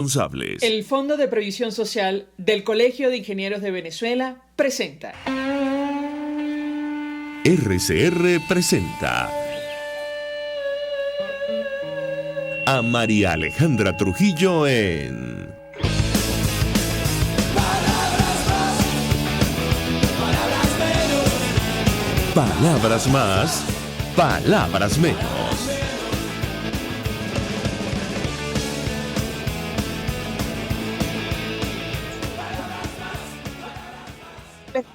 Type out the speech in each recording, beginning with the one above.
Responsables. El Fondo de Previsión Social del Colegio de Ingenieros de Venezuela presenta. RCR presenta a María Alejandra Trujillo en Palabras más, palabras menos.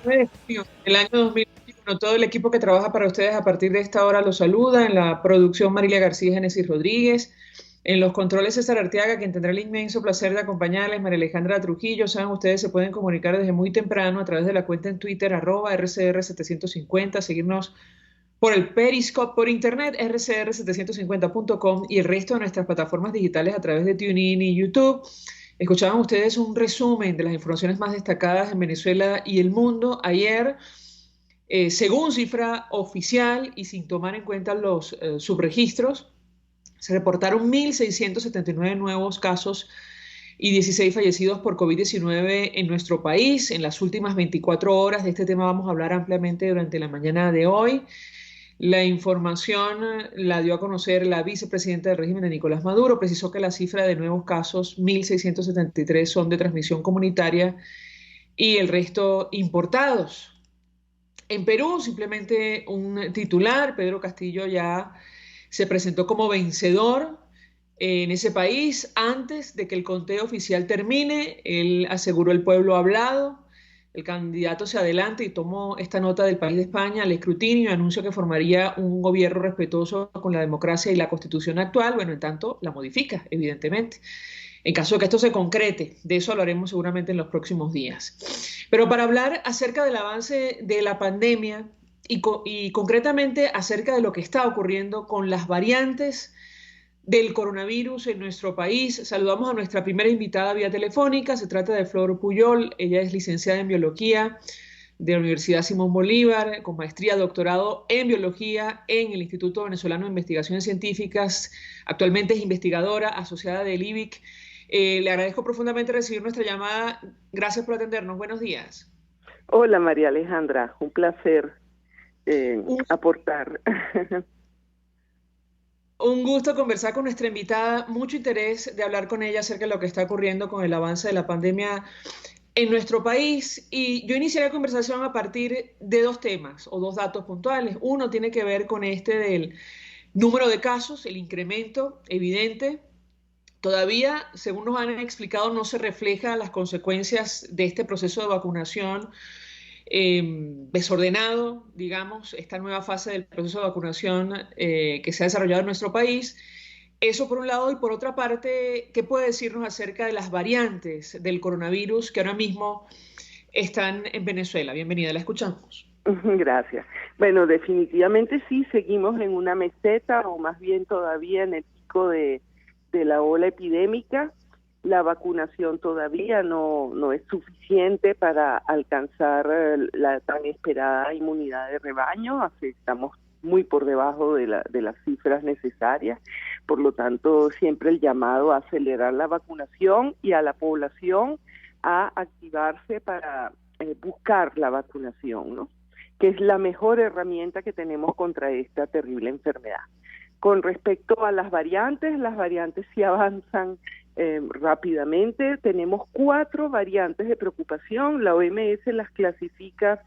El año 2021, todo el equipo que trabaja para ustedes a partir de esta hora los saluda. En la producción, Marilia García, Génesis Rodríguez. En los controles, César Arteaga, quien tendrá el inmenso placer de acompañarles, María Alejandra Trujillo. Saben, ustedes se pueden comunicar desde muy temprano a través de la cuenta en Twitter, @RCR750, seguirnos por el Periscope, por internet, rcr750.com y el resto de nuestras plataformas digitales a través de TuneIn y YouTube. Escuchaban ustedes un resumen de las informaciones más destacadas en Venezuela y el mundo. Ayer, según cifra oficial y sin tomar en cuenta los subregistros, se reportaron 1.679 nuevos casos y 16 fallecidos por COVID-19 en nuestro país. En las últimas 24 horas de este tema vamos a hablar ampliamente durante la mañana de hoy. La información la dio a conocer la vicepresidenta del régimen de Nicolás Maduro. Precisó que la cifra de nuevos casos, 1.673, son de transmisión comunitaria y el resto importados. En Perú, simplemente un titular: Pedro Castillo ya se presentó como vencedor en ese país antes de que el conteo oficial termine. Él aseguró: el pueblo ha hablado. El candidato se adelanta y tomó esta nota del País de España al escrutinio y anunció que formaría un gobierno respetuoso con la democracia y la constitución actual. Bueno, en tanto la modifica, evidentemente. En caso de que esto se concrete, de eso hablaremos seguramente en los próximos días. Pero para hablar acerca del avance de la pandemia y concretamente acerca de lo que está ocurriendo con las variantes del coronavirus en nuestro país, saludamos a nuestra primera invitada vía telefónica. Se trata de Flor Puyol. Ella es licenciada en Biología de la Universidad Simón Bolívar, con maestría, doctorado en Biología en el Instituto Venezolano de Investigaciones Científicas. Actualmente es investigadora asociada del IBIC. Le agradezco profundamente recibir nuestra llamada. Gracias por atendernos. Buenos días. Hola, María Alejandra. Un placer aportar. Un gusto conversar con nuestra invitada, mucho interés de hablar con ella acerca de lo que está ocurriendo con el avance de la pandemia en nuestro país. Y yo inicié la conversación a partir de dos temas o dos datos puntuales. Uno tiene que ver con este del número de casos, el incremento evidente. Todavía, según nos han explicado, no se refleja las consecuencias de este proceso de vacunación desordenado, digamos, esta nueva fase del proceso de vacunación que se ha desarrollado en nuestro país. Eso por un lado, y por otra parte, ¿qué puede decirnos acerca de las variantes del coronavirus que ahora mismo están en Venezuela? Bienvenida, la escuchamos. Gracias. Bueno, definitivamente sí, seguimos en una meseta, o más bien todavía en el pico de la ola epidémica. La vacunación todavía no es suficiente para alcanzar la tan esperada inmunidad de rebaño. Estamos muy por debajo de las cifras necesarias. Por lo tanto, siempre el llamado a acelerar la vacunación y a la población a activarse para buscar la vacunación, ¿no? Que es la mejor herramienta que tenemos contra esta terrible enfermedad. Con respecto a las variantes sí avanzan rápidamente. Tenemos 4 variantes de preocupación. La OMS las clasifica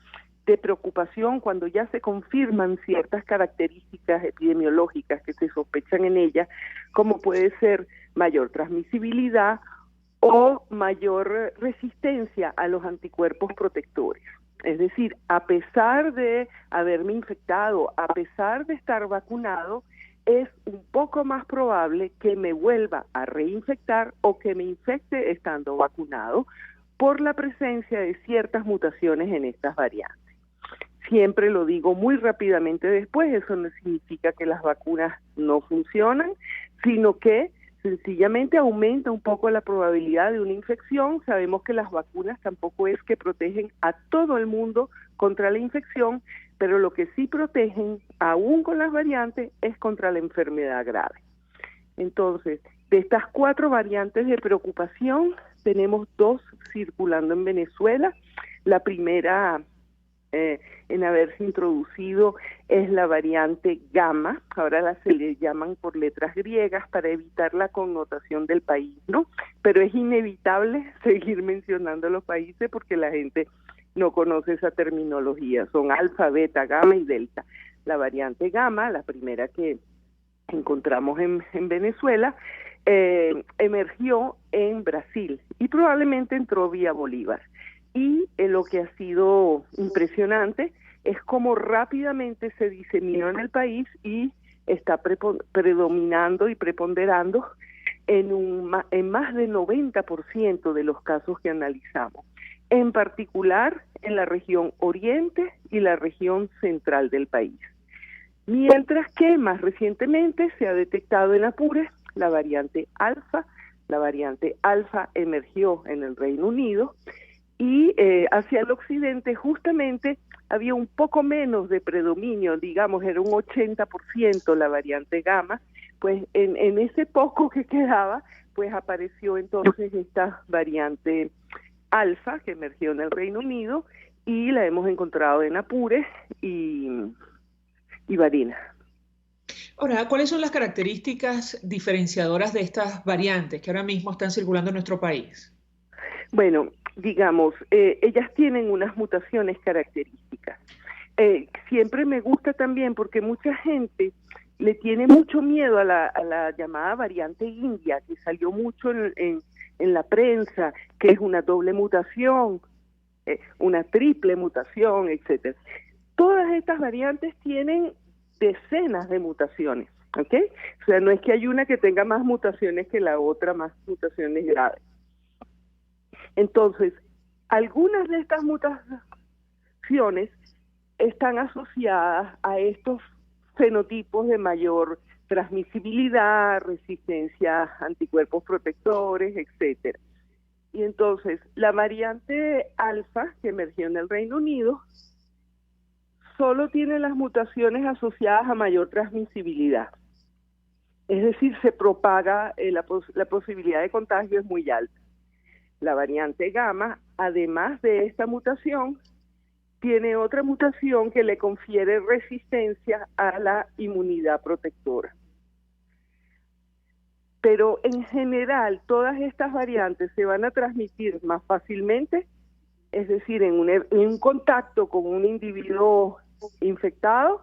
de preocupación cuando ya se confirman ciertas características epidemiológicas que se sospechan en ellas, como puede ser mayor transmisibilidad o mayor resistencia a los anticuerpos protectores. Es decir, a pesar de haberme infectado, a pesar de estar vacunado, es un poco más probable que me vuelva a reinfectar o que me infecte estando vacunado por la presencia de ciertas mutaciones en estas variantes. Siempre lo digo muy rápidamente después, eso no significa que las vacunas no funcionan, sino que sencillamente aumenta un poco la probabilidad de una infección. Sabemos que las vacunas tampoco es que protegen a todo el mundo contra la infección, pero lo que sí protegen, aún con las variantes, es contra la enfermedad grave. Entonces, De estas 4 variantes de preocupación, tenemos 2 circulando en Venezuela. La primera en haberse introducido es la variante Gamma, ahora se le llaman por letras griegas para evitar la connotación del país, ¿no? Pero es inevitable seguir mencionando los países porque la gente no conoce esa terminología, son alfa, beta, gamma y delta. La variante Gamma, la primera que encontramos en Venezuela, emergió en Brasil y probablemente entró vía Bolívar. Y lo que ha sido impresionante es cómo rápidamente se diseminó en el país y está predominando y preponderando en más del 90% de los casos que analizamos, en particular en la región oriente y la región central del país. Mientras que más recientemente se ha detectado en Apure la variante alfa. La variante alfa emergió en el Reino Unido y hacia el occidente justamente había un poco menos de predominio, digamos, era un 80% la variante gamma, pues en ese poco que quedaba, pues apareció entonces esta variante alfa que emergió en el Reino Unido y la hemos encontrado en Apure y Barinas. Ahora, ¿cuáles son las características diferenciadoras de estas variantes que ahora mismo están circulando en nuestro país? Bueno, digamos, ellas tienen unas mutaciones características. Siempre me gusta también porque mucha gente le tiene mucho miedo a la llamada variante india, que salió mucho en la prensa, que es una doble mutación, una triple mutación, etcétera. Todas estas variantes tienen decenas de mutaciones, ¿ok? O sea, no es que hay una que tenga más mutaciones que la otra, más mutaciones graves. Entonces, algunas de estas mutaciones están asociadas a estos fenotipos de mayor transmisibilidad, resistencia a anticuerpos protectores, etcétera. Y entonces, la variante alfa, que emergió en el Reino Unido, solo tiene las mutaciones asociadas a mayor transmisibilidad. Es decir, se propaga, la posibilidad de contagio es muy alta. La variante gamma, además de esta mutación, tiene otra mutación que le confiere resistencia a la inmunidad protectora. Pero en general, todas estas variantes se van a transmitir más fácilmente, es decir, en un contacto con un individuo infectado,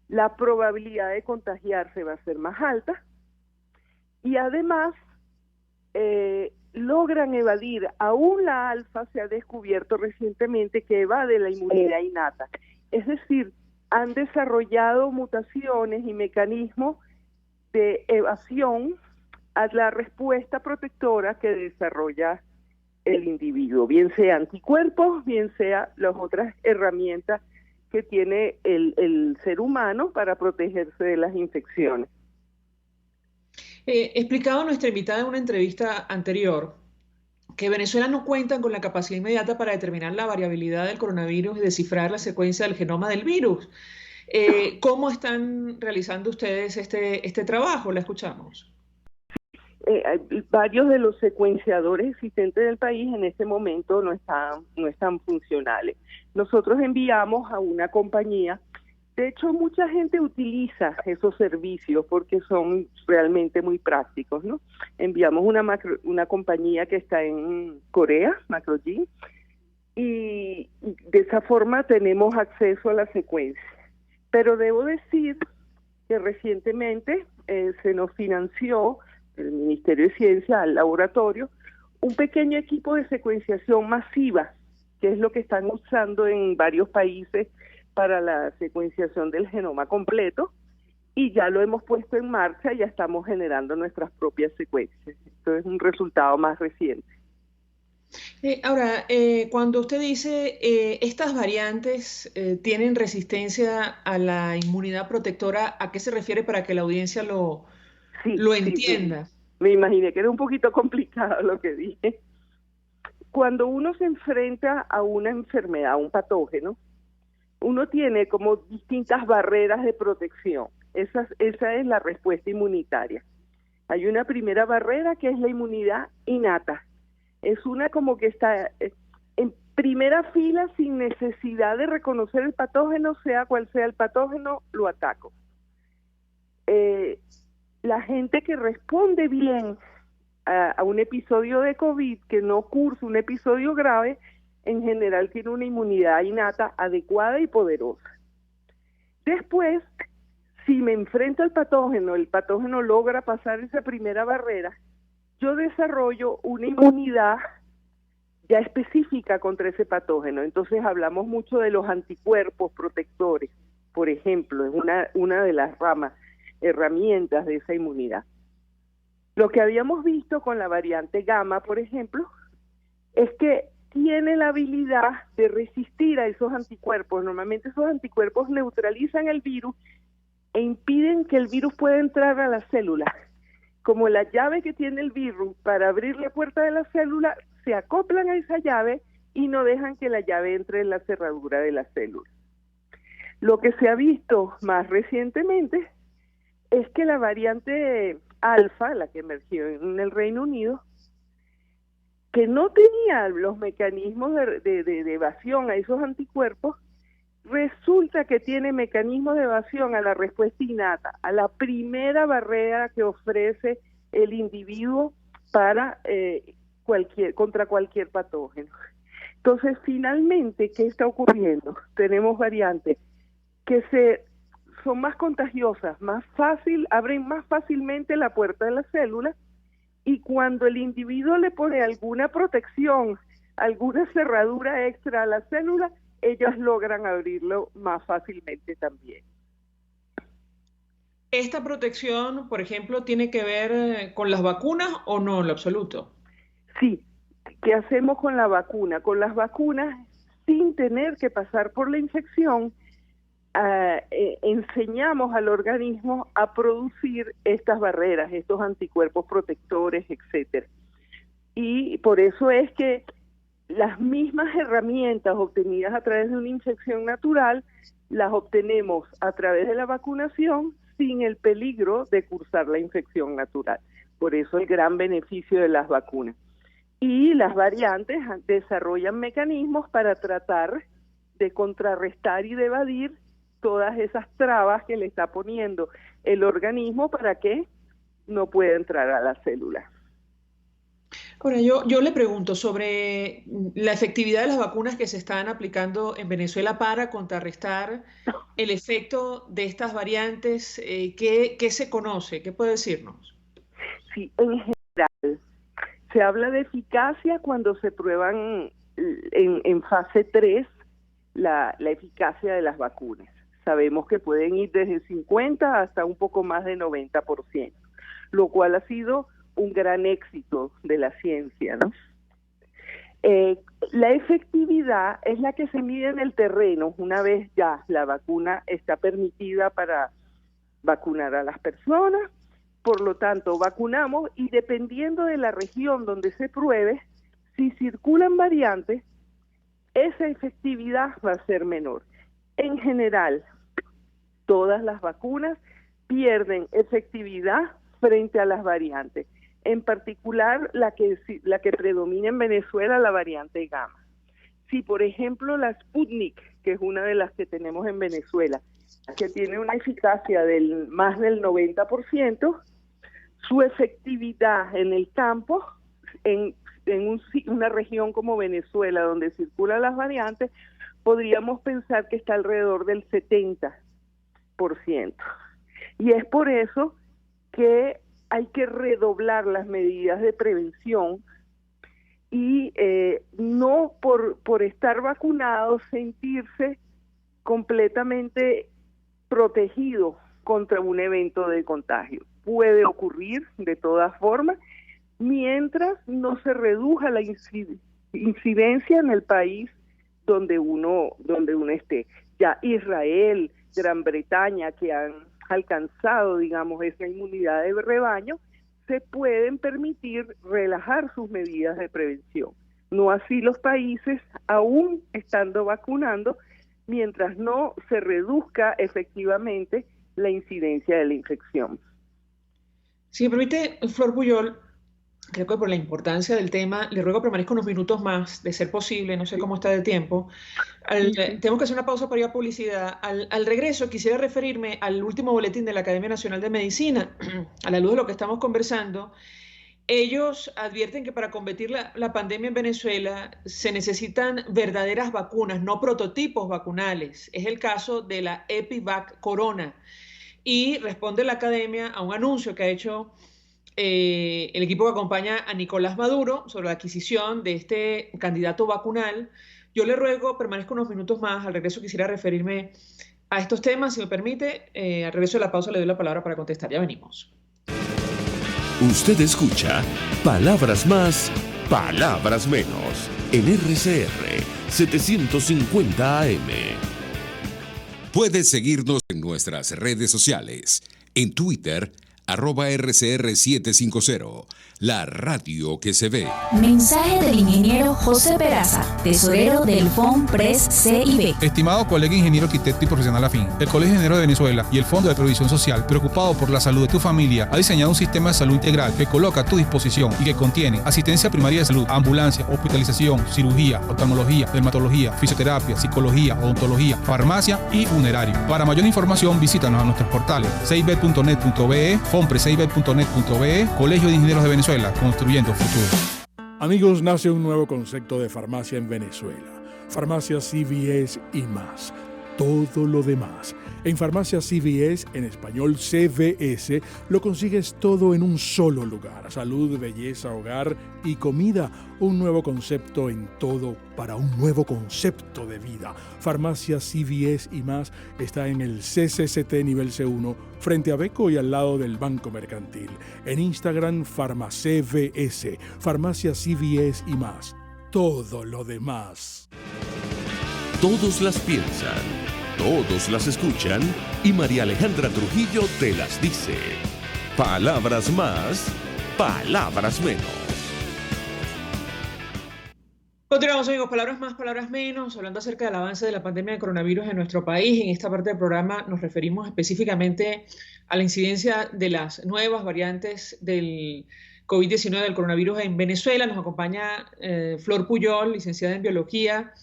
la probabilidad de contagiarse va a ser más alta y además logran evadir, aún la alfa se ha descubierto recientemente que evade la inmunidad innata, es decir, han desarrollado mutaciones y mecanismos de evasión a la respuesta protectora que desarrolla el individuo, bien sea anticuerpos, bien sea las otras herramientas que tiene el ser humano para protegerse de las infecciones. Explicaba nuestra invitada en una entrevista anterior que Venezuela no cuenta con la capacidad inmediata para determinar la variabilidad del coronavirus y descifrar la secuencia del genoma del virus. ¿Cómo están realizando ustedes este trabajo? La escuchamos. Varios de los secuenciadores existentes del país en este momento no están funcionales. Nosotros enviamos a una compañía, de hecho mucha gente utiliza esos servicios porque son realmente muy prácticos, ¿no? Enviamos una compañía que está en Corea, MacroGene, y de esa forma tenemos acceso a la secuencia. Pero debo decir que recientemente se nos financió el Ministerio de Ciencia al laboratorio un pequeño equipo de secuenciación masiva, que es lo que están usando en varios países para la secuenciación del genoma completo, y ya lo hemos puesto en marcha y ya estamos generando nuestras propias secuencias. Esto es un resultado más reciente. Ahora, cuando usted dice estas variantes tienen resistencia a la inmunidad protectora, ¿a qué se refiere para que la audiencia lo entienda? Sí, me imaginé que era un poquito complicado lo que dije. Cuando uno se enfrenta a una enfermedad, a un patógeno, uno tiene como distintas barreras de protección. Esa es la respuesta inmunitaria. Hay una primera barrera que es la inmunidad innata. Es una como que está en primera fila sin necesidad de reconocer el patógeno, sea cual sea el patógeno, lo ataco. La gente que responde bien a un episodio de COVID, que no cursa un episodio grave, en general tiene una inmunidad innata adecuada y poderosa. Después, si me enfrento al patógeno, el patógeno logra pasar esa primera barrera, yo desarrollo una inmunidad ya específica contra ese patógeno. Entonces hablamos mucho de los anticuerpos protectores, por ejemplo, es una de las herramientas de esa inmunidad. Lo que habíamos visto con la variante gamma, por ejemplo, es que tiene la habilidad de resistir a esos anticuerpos. Normalmente esos anticuerpos neutralizan el virus e impiden que el virus pueda entrar a la célula. Como la llave que tiene el virus para abrir la puerta de la célula, se acoplan a esa llave y no dejan que la llave entre en la cerradura de la célula. Lo que se ha visto más recientemente es que la variante alfa, la que emergió en el Reino Unido, que no tenía los mecanismos de evasión a esos anticuerpos, resulta que tiene mecanismos de evasión a la respuesta innata, a la primera barrera que ofrece el individuo para contra cualquier patógeno. Entonces, finalmente, ¿qué está ocurriendo? Tenemos variantes que son más contagiosas, abren más fácilmente la puerta de la célula, y cuando el individuo le pone alguna protección, alguna cerradura extra a la célula, ellas logran abrirlo más fácilmente también. ¿Esta protección, por ejemplo, tiene que ver con las vacunas o no en lo absoluto? Sí. ¿Qué hacemos con la vacuna? Con las vacunas, sin tener que pasar por la infección, enseñamos al organismo a producir estas barreras, estos anticuerpos protectores, etcétera. Y por eso es que las mismas herramientas obtenidas a través de una infección natural las obtenemos a través de la vacunación sin el peligro de cursar la infección natural. Por eso el gran beneficio de las vacunas. Y las variantes desarrollan mecanismos para tratar de contrarrestar y de evadir todas esas trabas que le está poniendo el organismo para que no pueda entrar a la célula. Ahora, yo le pregunto sobre la efectividad de las vacunas que se están aplicando en Venezuela para contrarrestar el efecto de estas variantes. ¿Qué se conoce? ¿Qué puede decirnos? Sí, en general, se habla de eficacia cuando se prueban en fase 3 la eficacia de las vacunas. Sabemos que pueden ir desde 50 hasta un poco más de 90%, lo cual ha sido un gran éxito de la ciencia, ¿no? La efectividad es la que se mide en el terreno una vez ya la vacuna está permitida para vacunar a las personas. Por lo tanto, vacunamos y dependiendo de la región donde se pruebe, si circulan variantes, esa efectividad va a ser menor. En general, todas las vacunas pierden efectividad frente a las variantes. En particular, la que predomina en Venezuela, la variante gamma. Si, por ejemplo, la Sputnik, que es una de las que tenemos en Venezuela, que tiene una eficacia del más del 90%, su efectividad en el campo, en una región como Venezuela, donde circulan las variantes, podríamos pensar que está alrededor del 70%. Y es por eso que hay que redoblar las medidas de prevención y no por estar vacunados sentirse completamente protegido contra un evento de contagio. Puede ocurrir de todas formas mientras no se reduzca la incidencia en el país donde uno esté. Ya Israel, Gran Bretaña, que han alcanzado, digamos, esa inmunidad de rebaño, se pueden permitir relajar sus medidas de prevención. No así los países, aún estando vacunando, mientras no se reduzca efectivamente la incidencia de la infección. Si me permite, Flor Puyol, creo que por la importancia del tema, le ruego que permanezca unos minutos más, de ser posible, no sé cómo está de tiempo. Tenemos que hacer una pausa para ir a publicidad. Al regreso quisiera referirme al último boletín de la Academia Nacional de Medicina, a la luz de lo que estamos conversando. Ellos advierten que para combatir la pandemia en Venezuela se necesitan verdaderas vacunas, no prototipos vacunales. Es el caso de la Epivac Corona. Y responde la academia a un anuncio que ha hecho el equipo que acompaña a Nicolás Maduro sobre la adquisición de este candidato vacunal. Yo le ruego permanezca unos minutos más. Al regreso quisiera referirme a estos temas, si me permite. Al regreso de la pausa le doy la palabra para contestar. Ya venimos. Usted escucha Palabras Más, Palabras Menos en RCR 750 AM. Puedes seguirnos en nuestras redes sociales. En Twitter, @RCR750, la radio que se ve. Mensaje del ingeniero José Peraza, tesorero del FONPRES CIB. Estimado colega ingeniero arquitecto y profesional afín, el Colegio de Ingenieros de Venezuela y el Fondo de Previsión Social, preocupado por la salud de tu familia, ha diseñado un sistema de salud integral que coloca a tu disposición y que contiene asistencia primaria de salud, ambulancia, hospitalización, cirugía, oftalmología, dermatología, fisioterapia, psicología, odontología, farmacia y funerario. Para mayor información, visítanos a nuestros portales cib.net.be, fonprescib.net.be, Colegio de Ingenieros de Venezuela, construyendo futuro. Amigos, nace un nuevo concepto de farmacia en Venezuela. Farmacia CVS y más. Todo lo demás. En Farmacia CVS, en español CVS, lo consigues todo en un solo lugar. Salud, belleza, hogar y comida. Un nuevo concepto en todo para un nuevo concepto de vida. Farmacia CVS y más está en el CCCT nivel C1, frente a Beco y al lado del Banco Mercantil. En Instagram, FarmaCVS. Farmacia CVS y más. Todo lo demás. Todos las piensan, todos las escuchan y María Alejandra Trujillo te las dice. Palabras más, palabras menos. Continuamos, amigos, palabras más, palabras menos, hablando acerca del avance de la pandemia de coronavirus en nuestro país. En esta parte del programa nos referimos específicamente a la incidencia de las nuevas variantes del COVID-19, del coronavirus en Venezuela. Nos acompaña Flor Puyol, licenciada en Biología,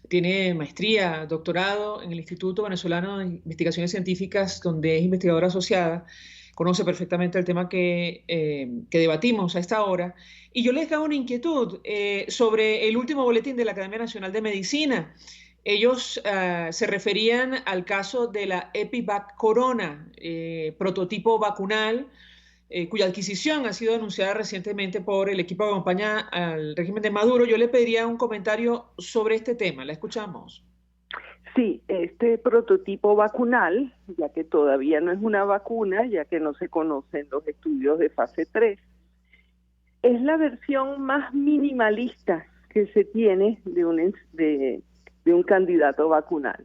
tiene maestría, doctorado en el Instituto Venezolano de Investigaciones Científicas, donde es investigadora asociada. Conoce perfectamente el tema que debatimos a esta hora. Y yo les hago una inquietud sobre el último boletín de la Academia Nacional de Medicina. Ellos se referían al caso de la Epivac Corona, prototipo vacunal, cuya adquisición ha sido anunciada recientemente por el equipo que acompaña al régimen de Maduro. Yo le pediría un comentario sobre este tema. ¿La escuchamos? Sí, este prototipo vacunal, ya que todavía no es una vacuna, ya que no se conocen los estudios de fase 3, es la versión más minimalista que se tiene de un candidato vacunal.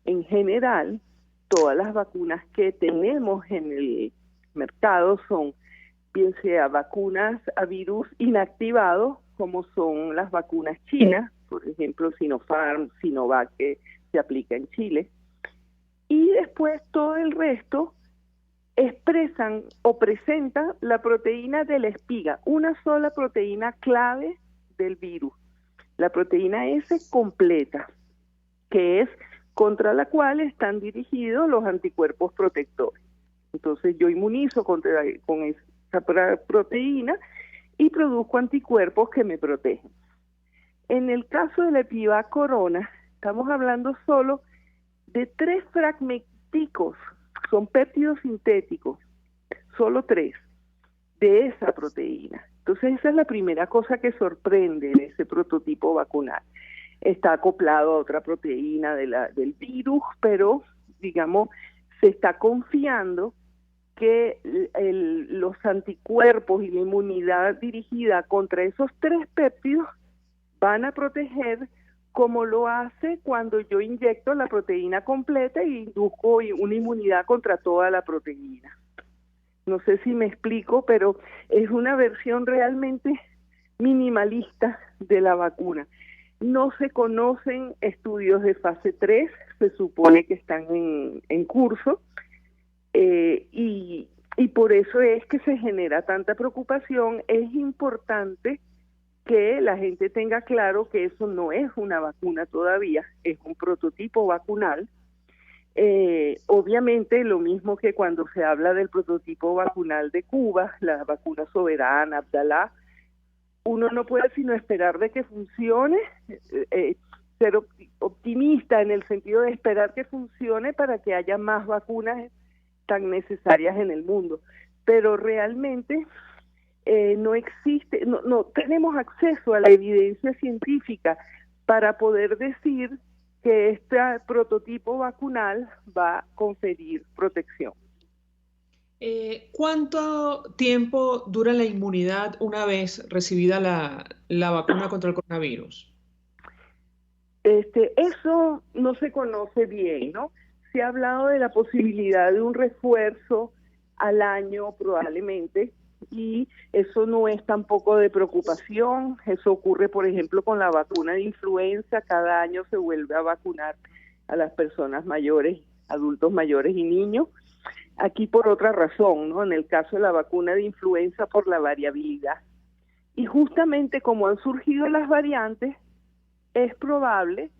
En general, todas las vacunas que tenemos en el mercado son, bien sea vacunas a virus inactivado, como son las vacunas chinas, por ejemplo, Sinopharm, Sinovac, que se aplica en Chile, y después todo el resto expresan o presentan la proteína de la espiga, una sola proteína clave del virus, la proteína S completa, que es contra la cual están dirigidos los anticuerpos protectores. Entonces yo inmunizo con esa proteína y produzco anticuerpos que me protegen. En el caso de la Epivac Corona, estamos hablando solo de 3 fragmenticos, son péptidos sintéticos, solo 3 de esa proteína. Entonces esa es la primera cosa que sorprende de ese prototipo vacunal. Está acoplado a otra proteína del virus, pero digamos se está confiando que los anticuerpos y la inmunidad dirigida contra esos 3 péptidos van a proteger como lo hace cuando yo inyecto la proteína completa y induzco una inmunidad contra toda la proteína. No sé si me explico, pero es una versión realmente minimalista de la vacuna. No se conocen estudios de fase 3, se supone que están en curso, y y por eso es que se genera tanta preocupación. Es importante que la gente tenga claro que eso no es una vacuna todavía, es un prototipo vacunal. Obviamente, lo mismo que cuando se habla del prototipo vacunal de Cuba, la vacuna Soberana, Abdalá, uno no puede sino esperar de que funcione, ser optimista en el sentido de esperar que funcione para que haya más vacunas tan necesarias en el mundo. Pero realmente no existe, no tenemos acceso a la evidencia científica para poder decir que este prototipo vacunal va a conferir protección. ¿Cuánto tiempo dura la inmunidad una vez recibida la vacuna contra el coronavirus? Eso no se conoce bien, ¿no? Se ha hablado de la posibilidad de un refuerzo al año probablemente, y eso no es tampoco de preocupación. Eso ocurre, por ejemplo, con la vacuna de influenza. Cada año se vuelve a vacunar a las personas mayores, adultos mayores y niños. Aquí por otra razón, ¿no? En el caso de la vacuna de influenza, por la variabilidad. Y justamente como han surgido las variantes, es probable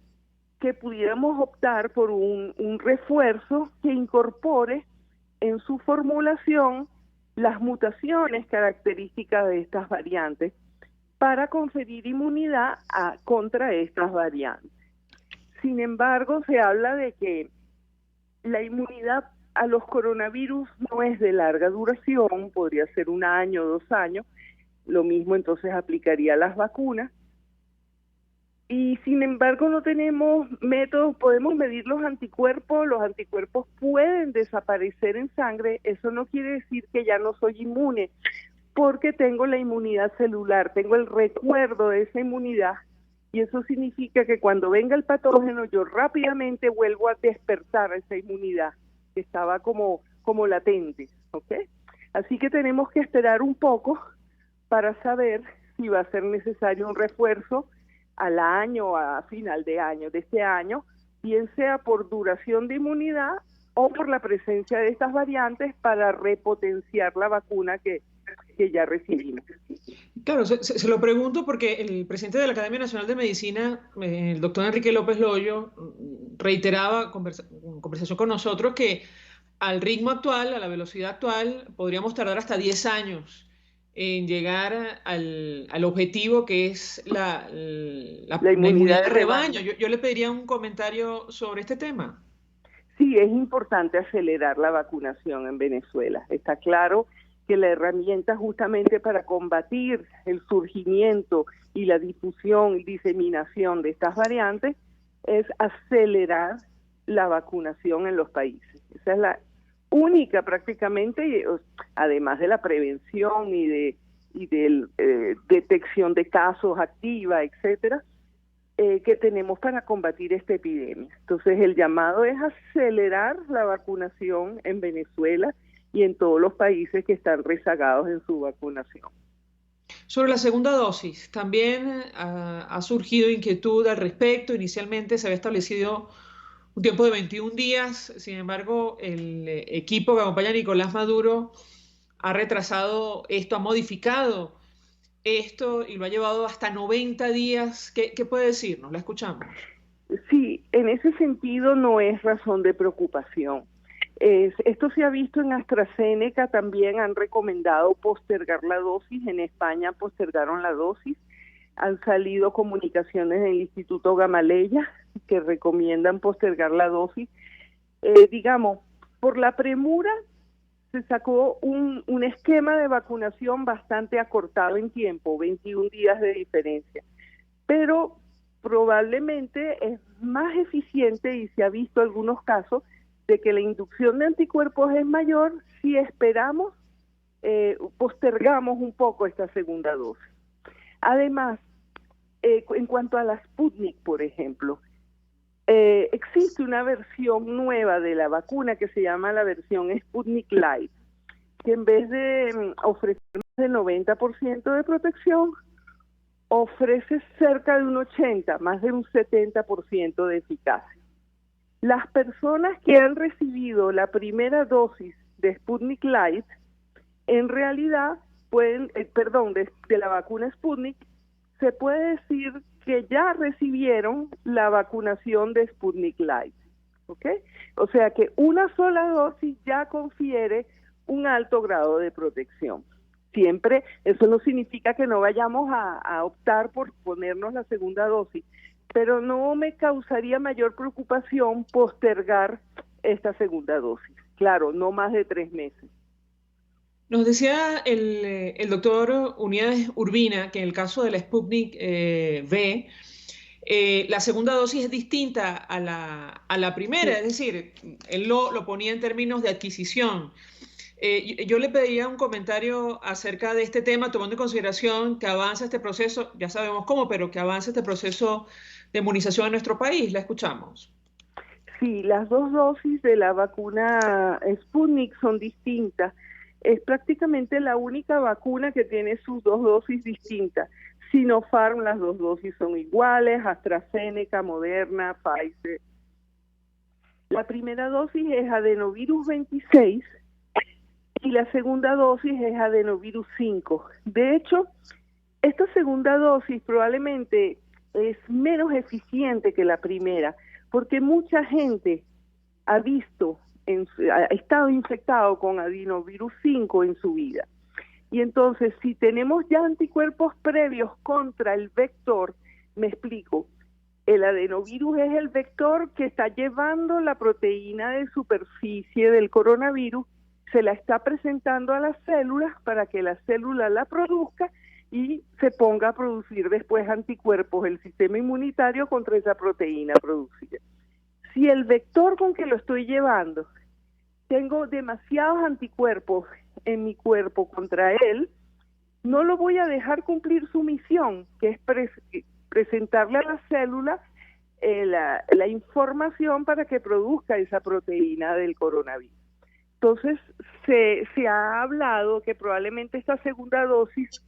que pudiéramos optar por un refuerzo que incorpore en su formulación las mutaciones características de estas variantes para conferir inmunidad contra estas variantes. Sin embargo, se habla de que la inmunidad a los coronavirus no es de larga duración, podría ser 1 año, 2 años, lo mismo entonces aplicaría a las vacunas. Y sin embargo no tenemos métodos, podemos medir los anticuerpos pueden desaparecer en sangre. Eso no quiere decir que ya no soy inmune, porque tengo la inmunidad celular, tengo el recuerdo de esa inmunidad, y eso significa que cuando venga el patógeno yo rápidamente vuelvo a despertar esa inmunidad que estaba como latente, ¿ok? Así que tenemos que esperar un poco para saber si va a ser necesario un refuerzo al año, a final de año, de este año, bien sea por duración de inmunidad o por la presencia de estas variantes para repotenciar la vacuna que ya recibimos. Claro, se lo pregunto porque el presidente de la Academia Nacional de Medicina, el doctor Enrique López Loyo, reiteraba en conversación con nosotros que al ritmo actual, a la velocidad actual, podríamos tardar hasta 10 años en llegar al objetivo que es la inmunidad de rebaño. Yo le pediría un comentario sobre este tema. Sí, es importante acelerar la vacunación en Venezuela. Está claro que la herramienta justamente para combatir el surgimiento y la difusión y diseminación de estas variantes es acelerar la vacunación en los países. Esa es la única prácticamente, además de la prevención y de detección de casos activa, etcétera, que tenemos para combatir esta epidemia. Entonces el llamado es acelerar la vacunación en Venezuela y en todos los países que están rezagados en su vacunación. Sobre la segunda dosis, también ha surgido inquietud al respecto. Inicialmente se había establecido un tiempo de 21 días, sin embargo, el equipo que acompaña a Nicolás Maduro ha retrasado esto, ha modificado esto y lo ha llevado hasta 90 días. ¿Qué puede decirnos? La escuchamos. Sí, en ese sentido no es razón de preocupación. Esto se ha visto en AstraZeneca, también han recomendado postergar la dosis, en España postergaron la dosis, han salido comunicaciones del Instituto Gamaleya que recomiendan postergar la dosis. Digamos, por la premura se sacó un esquema de vacunación bastante acortado en tiempo, 21 días de diferencia, pero probablemente es más eficiente y se ha visto algunos casos de que la inducción de anticuerpos es mayor si esperamos, postergamos un poco esta segunda dosis. Además, en cuanto a la Sputnik, por ejemplo, existe una versión nueva de la vacuna que se llama la versión Sputnik Light, que en vez de ofrecer más del 90% de protección, ofrece cerca de un 80%, más de un 70% de eficacia. Las personas que han recibido la primera dosis de Sputnik Light en realidad de la vacuna Sputnik, se puede decir que ya recibieron la vacunación de Sputnik Light, ¿ok? O sea que una sola dosis ya confiere un alto grado de protección. Siempre, eso no significa que no vayamos a optar por ponernos la segunda dosis, pero no me causaría mayor preocupación postergar esta segunda dosis. Claro, no más de 3 meses. Nos decía el doctor Unidades Urbina que en el caso de la Sputnik V, la segunda dosis es distinta a la primera, es decir, él lo ponía en términos de adquisición. Yo le pediría un comentario acerca de este tema, tomando en consideración que avanza este proceso, ya sabemos cómo, pero que avanza este proceso de inmunización en nuestro país. La escuchamos. Sí, las 2 dosis de la vacuna Sputnik son distintas. Es prácticamente la única vacuna que tiene sus 2 dosis distintas. Sinopharm, las 2 dosis son iguales, AstraZeneca, Moderna, Pfizer. La primera dosis es adenovirus 26 y la segunda dosis es adenovirus 5. De hecho, esta segunda dosis probablemente es menos eficiente que la primera, porque mucha gente ha estado infectado con adenovirus 5 en su vida. Y entonces, si tenemos ya anticuerpos previos contra el vector, me explico, el adenovirus es el vector que está llevando la proteína de superficie del coronavirus, se la está presentando a las células para que la célula la produzca y se ponga a producir después anticuerpos, el sistema inmunitario contra esa proteína producida. Si el vector con que lo estoy llevando, tengo demasiados anticuerpos en mi cuerpo contra él, no lo voy a dejar cumplir su misión, que es presentarle a la célula la información para que produzca esa proteína del coronavirus. Entonces, se ha hablado que probablemente esta segunda dosis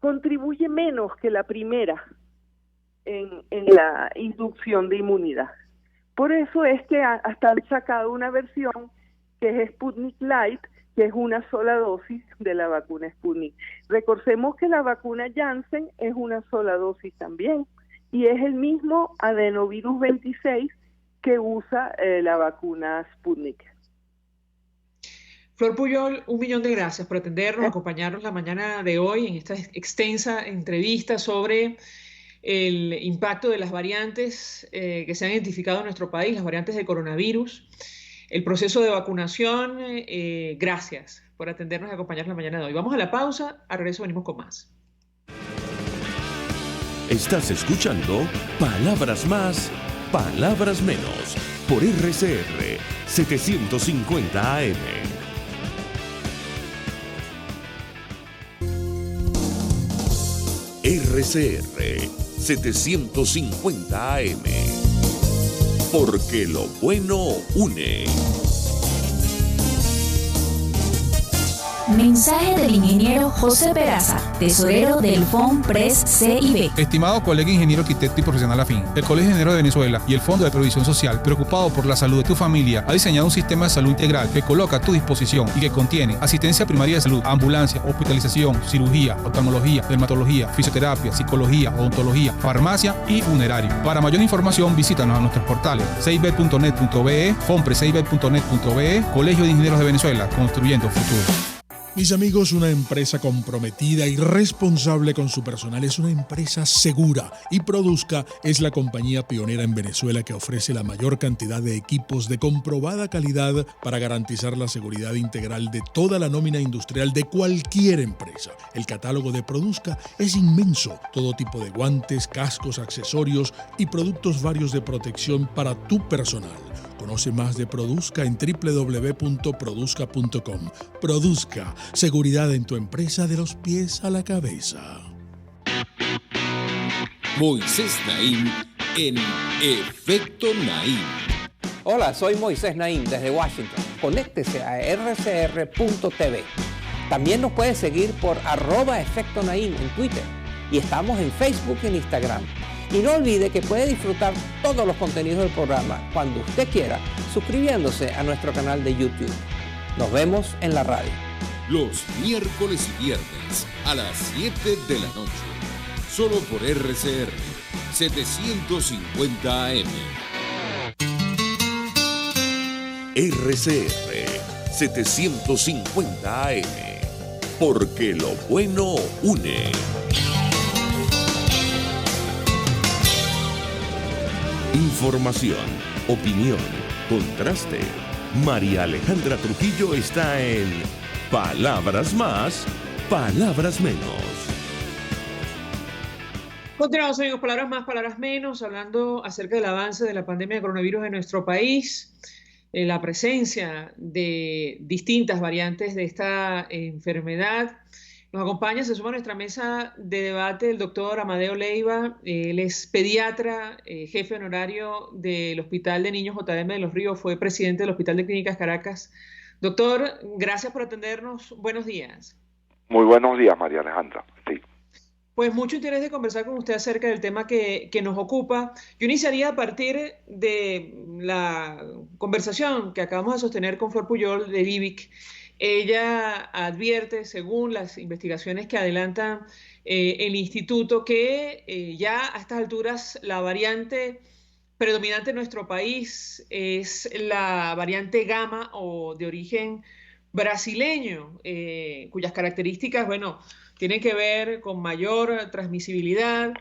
contribuye menos que la primera en la inducción de inmunidad. Por eso es que hasta han sacado una versión que es Sputnik Light, que es una sola dosis de la vacuna Sputnik. Recordemos que la vacuna Janssen es una sola dosis también, y es el mismo adenovirus 26 que usa la vacuna Sputnik. Flor Puyol, 1.000.000 de gracias por atendernos, acompañarnos la mañana de hoy en esta extensa entrevista sobre el impacto de las variantes que se han identificado en nuestro país, las variantes de coronavirus, el proceso de vacunación. Gracias por atendernos y acompañarnos la mañana de hoy. Vamos a la pausa, al regreso venimos con más. Estás escuchando Palabras Más, Palabras Menos, por RCR 750 AM. RCR 750 AM. Porque lo bueno une. Mensaje del ingeniero José Peraza, tesorero del FONPRES CIB. Estimado colega ingeniero arquitecto y profesional afín, el Colegio de Ingenieros de Venezuela y el Fondo de Previsión Social, preocupado por la salud de tu familia, ha diseñado un sistema de salud integral que coloca a tu disposición y que contiene asistencia primaria de salud, ambulancia, hospitalización, cirugía, oftalmología, dermatología, fisioterapia, psicología, odontología, farmacia y funerario. Para mayor información, visítanos a nuestros portales cib.net.be, fonprescib.net.be, Colegio de Ingenieros de Venezuela, construyendo futuro. Mis amigos, una empresa comprometida y responsable con su personal es una empresa segura, y Produzca es la compañía pionera en Venezuela que ofrece la mayor cantidad de equipos de comprobada calidad para garantizar la seguridad integral de toda la nómina industrial de cualquier empresa. El catálogo de Produzca es inmenso, todo tipo de guantes, cascos, accesorios y productos varios de protección para tu personal. Conoce más de Produzca en www.produzca.com. Produzca, seguridad en tu empresa de los pies a la cabeza. Moisés Naim en Efecto Naim. Hola, soy Moisés Naim desde Washington. Conéctese a rcr.tv. También nos puede seguir por @Efecto Naim en Twitter. Y estamos en Facebook y en Instagram. Y no olvide que puede disfrutar todos los contenidos del programa cuando usted quiera, suscribiéndose a nuestro canal de YouTube. Nos vemos en la radio. los miércoles y viernes a las 7 de la noche. Solo por RCR 750 AM. RCR 750 AM. Porque lo bueno une. Información, opinión, contraste. María Alejandra Trujillo está en Palabras Más, Palabras Menos. Continuamos, amigos, Palabras Más, Palabras Menos, hablando acerca del avance de la pandemia de coronavirus en nuestro país, la presencia de distintas variantes de esta enfermedad. Nos acompaña, se suma a nuestra mesa de debate el doctor Amadeo Leiva. Él es pediatra, jefe honorario del Hospital de Niños JM de Los Ríos, fue presidente del Hospital de Clínicas Caracas. Doctor, gracias por atendernos. Buenos días. Muy buenos días, María Alejandra. Sí. Pues mucho interés de conversar con usted acerca del tema que nos ocupa. Yo iniciaría a partir de la conversación que acabamos de sostener con Flor Puyol de IBIC. Ella advierte, según las investigaciones que adelanta el instituto, que ya a estas alturas la variante predominante en nuestro país es la variante Gamma o de origen brasileño, cuyas características, bueno, tienen que ver con mayor transmisibilidad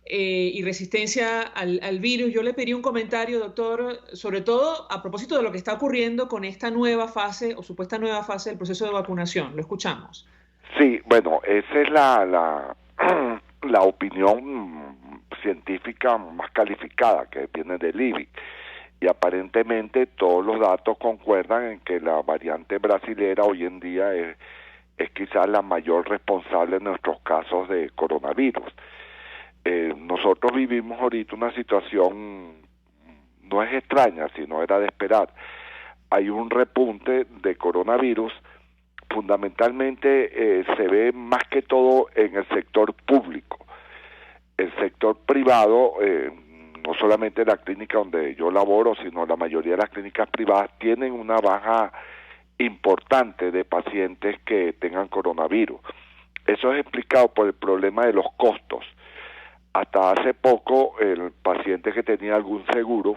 y resistencia al virus. Yo le pedí un comentario, doctor, sobre todo a propósito de lo que está ocurriendo con esta nueva fase o supuesta nueva fase del proceso de vacunación. Lo escuchamos. Sí, bueno, esa es la opinión científica más calificada que viene del IBI. Y aparentemente todos los datos concuerdan en que la variante brasilera hoy en día es quizás la mayor responsable en nuestros casos de coronavirus. Nosotros vivimos ahorita una situación, no es extraña, sino era de esperar. Hay un repunte de coronavirus, fundamentalmente se ve más que todo en el sector público. El sector privado, no solamente la clínica donde yo laboro, sino la mayoría de las clínicas privadas tienen una baja importante de pacientes que tengan coronavirus. Eso es explicado por el problema de los costos. Hasta hace poco, el paciente que tenía algún seguro,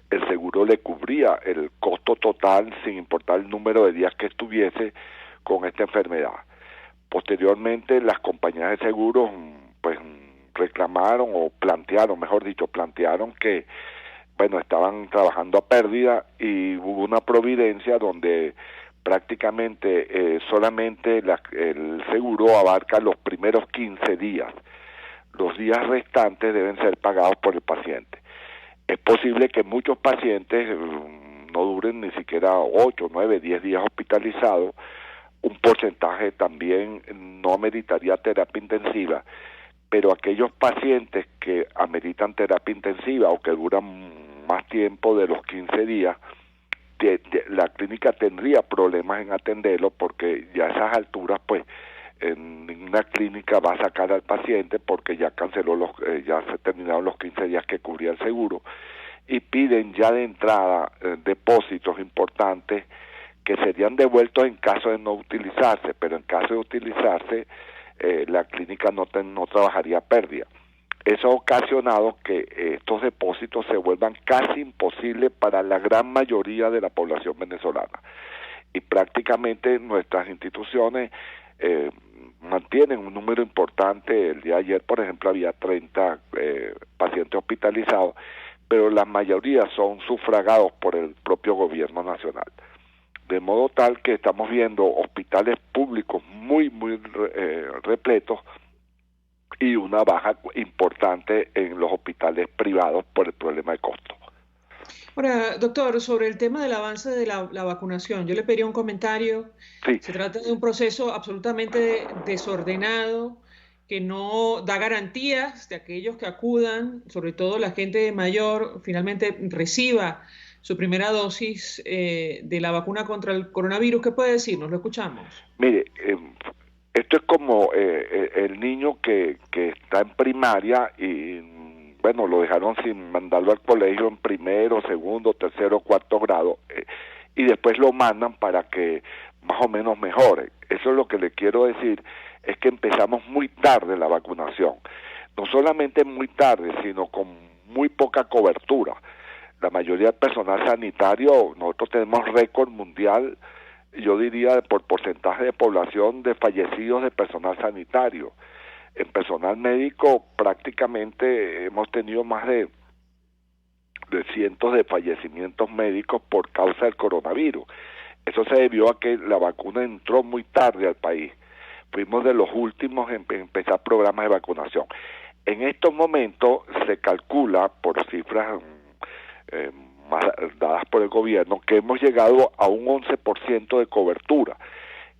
el seguro le cubría el costo total sin importar el número de días que estuviese con esta enfermedad. Posteriormente, las compañías de seguros pues reclamaron o plantearon que bueno, estaban trabajando a pérdida y hubo una providencia donde prácticamente solamente el seguro abarca los primeros 15 días. Los días restantes deben ser pagados por el paciente. Es posible que muchos pacientes no duren ni siquiera 8, 9, 10 días hospitalizados. Un porcentaje también no ameritaría terapia intensiva, pero aquellos pacientes que ameritan terapia intensiva o que duran más tiempo de los 15 días, la clínica tendría problemas en atenderlo porque ya a esas alturas pues en ninguna clínica va a sacar al paciente porque ya canceló ya se terminaron los 15 días que cubría el seguro y piden ya de entrada depósitos importantes que serían devueltos en caso de no utilizarse, pero en caso de utilizarse la clínica no trabajaría pérdida. Eso ha ocasionado que estos depósitos se vuelvan casi imposibles para la gran mayoría de la población venezolana y prácticamente nuestras instituciones mantienen un número importante. El día de ayer, por ejemplo, había 30 pacientes hospitalizados, pero la mayoría son sufragados por el propio gobierno nacional. De modo tal que estamos viendo hospitales públicos muy repletos y una baja importante en los hospitales privados por el problema de costo. Ahora, doctor, sobre el tema del avance de la vacunación, yo le pediría un comentario. Sí. Se trata de un proceso absolutamente desordenado que no da garantías de aquellos que acudan, sobre todo la gente mayor, finalmente reciba su primera dosis de la vacuna contra el coronavirus. ¿Qué puede decirnos? Lo escuchamos. Mire, esto es como el niño que está en primaria y bueno, lo dejaron sin mandarlo al colegio en primero, segundo, tercero, cuarto grado y después lo mandan para que más o menos mejore. Eso es lo que le quiero decir, es que empezamos muy tarde la vacunación. No solamente muy tarde, sino con muy poca cobertura. La mayoría del personal sanitario, nosotros tenemos récord mundial, yo diría, por porcentaje de población de fallecidos de personal sanitario. En personal médico prácticamente hemos tenido más de cientos de fallecimientos médicos por causa del coronavirus. Eso se debió a que la vacuna entró muy tarde al país. Fuimos de los últimos en empezar programas de vacunación. En estos momentos se calcula, por cifras dadas por el gobierno, que hemos llegado a un 11% de cobertura,